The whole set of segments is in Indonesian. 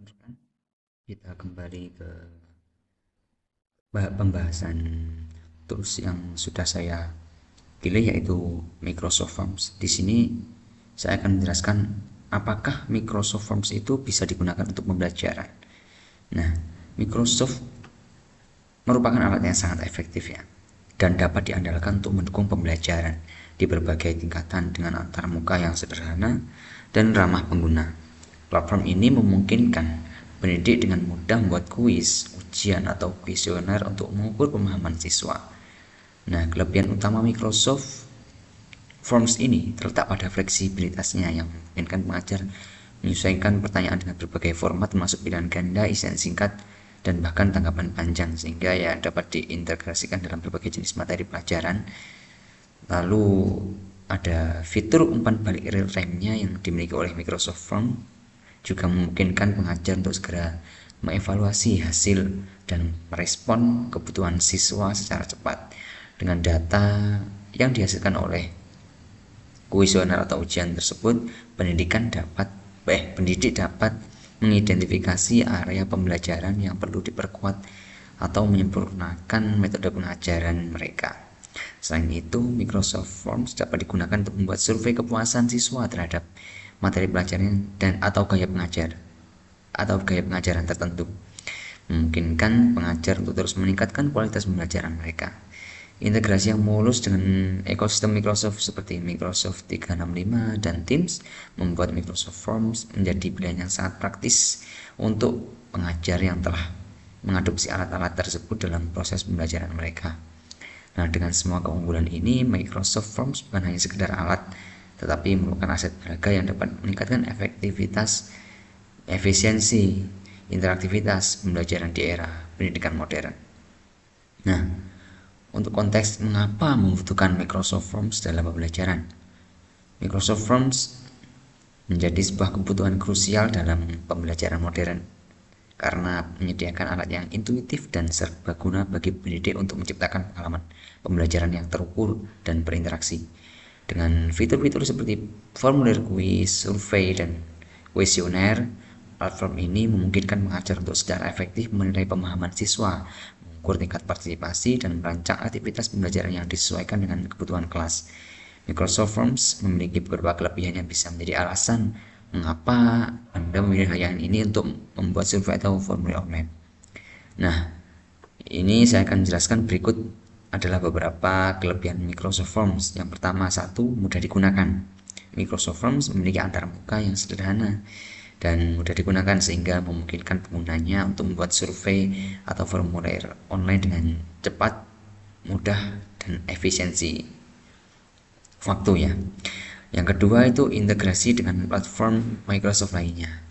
rekan-rekan, kita kembali ke pembahasan tools yang sudah saya pilih, yaitu Microsoft Forms. Di sini saya akan menjelaskan apakah Microsoft Forms itu bisa digunakan untuk pembelajaran. Nah, Microsoft merupakan alat yang sangat efektif ya, dan dapat diandalkan untuk mendukung pembelajaran di berbagai tingkatan dengan antarmuka yang sederhana dan ramah pengguna. Platform ini memungkinkan pendidik dengan mudah membuat kuis, ujian, atau kuesioner untuk mengukur pemahaman siswa. Nah, kelebihan utama Microsoft Forms ini terletak pada fleksibilitasnya yang memungkinkan pengajar menyesuaikan pertanyaan dengan berbagai format, termasuk pilihan ganda, isian singkat, dan bahkan tanggapan panjang, sehingga ya dapat diintegrasikan dalam berbagai jenis materi pelajaran. Lalu ada fitur umpan balik real time-nya yang dimiliki oleh Microsoft Forms, juga memungkinkan pengajar untuk segera mengevaluasi hasil dan merespon kebutuhan siswa secara cepat. Dengan data yang dihasilkan oleh kuesioner atau ujian tersebut, pendidik dapat mengidentifikasi area pembelajaran yang perlu diperkuat atau menyempurnakan metode pengajaran mereka. Selain itu, Microsoft Forms dapat digunakan untuk membuat survei kepuasan siswa terhadap materi pelajaran atau gaya pengajaran tertentu, memungkinkan pengajar untuk terus meningkatkan kualitas pembelajaran mereka. Integrasi yang mulus dengan ekosistem Microsoft seperti Microsoft 365 dan Teams membuat Microsoft Forms menjadi pilihan yang sangat praktis untuk pengajar yang telah mengadopsi alat-alat tersebut dalam proses pembelajaran mereka. Nah, dengan semua keunggulan ini, Microsoft Forms bukan hanya sekedar alat, tetapi merupakan aset berharga yang dapat meningkatkan efektivitas, efisiensi, interaktivitas pembelajaran di era pendidikan modern. Nah, untuk konteks mengapa membutuhkan Microsoft Forms dalam pembelajaran, Microsoft Forms menjadi sebuah kebutuhan krusial dalam pembelajaran modern karena menyediakan alat yang intuitif dan serbaguna bagi pendidik untuk menciptakan pengalaman pembelajaran yang terukur dan berinteraksi. Dengan fitur-fitur seperti formulir kuis, survei, dan kuesioner, platform ini memungkinkan pengajar untuk secara efektif menilai pemahaman siswa, mengukur tingkat partisipasi, dan merancang aktivitas pembelajaran yang disesuaikan dengan kebutuhan kelas. Microsoft Forms memiliki beberapa kelebihan yang bisa menjadi alasan mengapa Anda memilih layanan ini untuk membuat survei atau formulir online. Nah, ini saya akan jelaskan berikut adalah beberapa kelebihan Microsoft Forms. Yang pertama, mudah digunakan. Microsoft Forms memiliki antarmuka yang sederhana dan mudah digunakan sehingga memungkinkan penggunanya untuk membuat survei atau formulir online dengan cepat, mudah, dan efisiensi waktu ya. Yang kedua itu integrasi dengan platform Microsoft lainnya.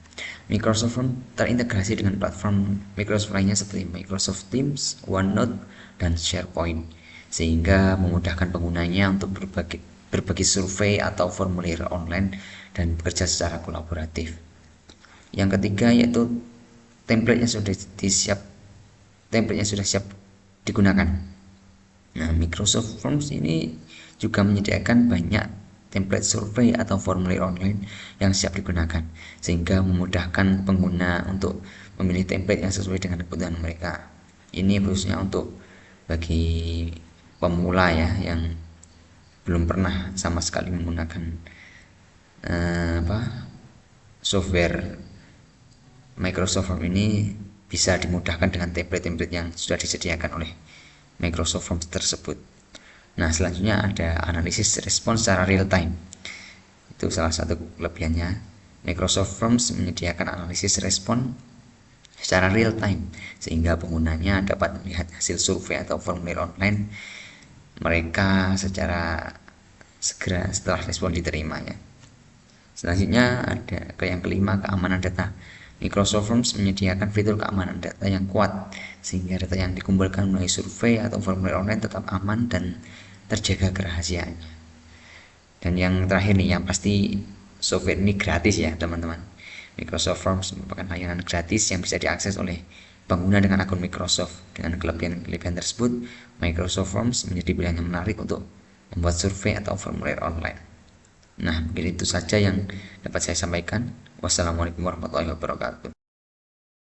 Microsoft Forms terintegrasi dengan platform Microsoft lainnya seperti Microsoft Teams, OneNote, dan SharePoint, sehingga memudahkan penggunanya untuk berbagi survei atau formulir online dan bekerja secara kolaboratif. Yang ketiga yaitu template-nya sudah siap digunakan. Nah, Microsoft Forms ini juga menyediakan banyak template survei atau formulir online yang siap digunakan, sehingga memudahkan pengguna untuk memilih template yang sesuai dengan kebutuhan mereka. Ini khususnya untuk bagi pemula ya, yang belum pernah sama sekali menggunakan software Microsoft Forms ini, bisa dimudahkan dengan template-template yang sudah disediakan oleh Microsoft Forms tersebut. Nah, selanjutnya ada analisis respons secara real time. Itu salah satu kelebihannya. Microsoft Forms menyediakan analisis respon secara real time sehingga penggunanya dapat melihat hasil survei atau formulir online mereka secara segera setelah respon diterimanya. Selanjutnya ada yang kelima, keamanan data. Microsoft Forms menyediakan fitur keamanan data yang kuat sehingga data yang dikumpulkan melalui survei atau formulir online tetap aman dan terjaga kerahasiaannya. Dan yang terakhir nih, yang pasti software ini gratis ya teman-teman. Microsoft Forms merupakan layanan gratis yang bisa diakses oleh pengguna dengan akun Microsoft. Dengan kelebihan tersebut, Microsoft Forms menjadi pilihan yang menarik untuk membuat survei atau formulir online. Nah, mungkin itu saja yang dapat saya sampaikan. Wassalamualaikum warahmatullahi wabarakatuh.